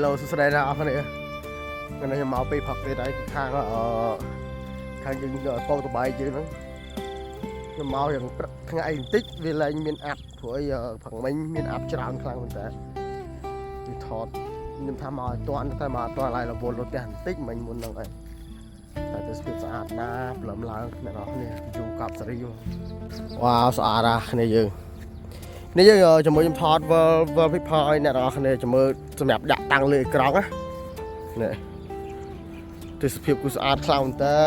Hello សួស្តីអ្នកនរគ្នាខ្ញុំមកពីផឹកទេតែខាងយើងពងតបាយយើងហ្នឹងខ្ញុំមកយ៉ាងព្រឹកថ្ងៃបន្តិចវាឡើងមានអាប់ព្រោះអីផឹកមិញមានអាប់ច្រើនខ្លាំងមែនតើវាថតខ្ញុំថាមកឲ្យតាន់តែមកអត់តាន់ឡើយរវល់រត់ផ្ទះបន្តិចមិញមុនហ្នឹងឯងតែទៅស្ពាបស្អាតណាស់ព្រលឹមឡើងអ្នកនរគ្នាយូរកាប់សេរីវ៉ាវស្អាតណាស់គ្នាយើងនេះយើងជាមួយខ្ញុំថត World People ឲ្យអ្នកនរគ្នាចាំមើលសម្រាប់ដាក់តាំងលើអេក្រង់ណានេះទេសភាពគឺស្អាតខ្លាំងមែនតើ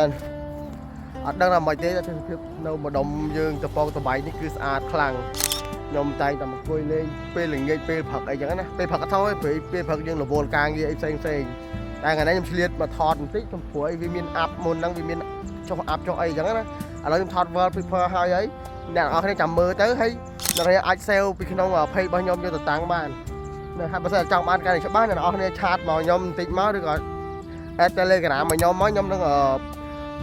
អត់ដឹងថាមិនទេទេសភាពនៅម្ដុំយើងតពងតបៃនេះគឺស្អាតខ្លាំងខ្ញុំតែងតែអង្គុយលេងពេលល្ងាចពេលព្រឹកអីចឹងណាពេលព្រឹកអត់ថយពេលព្រឹកយើងរវល់ការងារអីផ្សេងតែថ្ងៃនេះខ្ញុំឆ្លៀតមកថតបន្តិចខ្ញុំព្រួយវាមានអាប់មុនហ្នឹងវាមានចុះអាប់ចុះអីចឹងណាឥឡូវខ្ញុំថត World People ហើយអ្នកនរគ្នាចាំមើលទៅហើយអ្នកនរអាច save ពីក្នុង page របស់ខ្ញុំយកទៅតាំងបាននៅហើយបើសិនចង់បានការនេះច្បាស់អ្នកនរគ្នាឆាតមកខ្ញុំបន្តិចមកឬក៏ add Telegram មកខ្ញុំមកខ្ញុំនឹង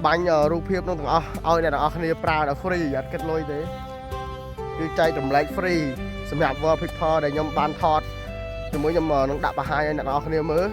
បាញ់រូបភាពនោះទាំងអស់ឲ្យអ្នកនរគ្នាប្រើដល់ free អត់គិតលុយទេគឺចែករំលែក free សម្រាប់ World People ដែលខ្ញុំបានថតជាមួយខ្ញុំនឹងដាក់បង្ហាញឲ្យអ្នកនរគ្នាមើល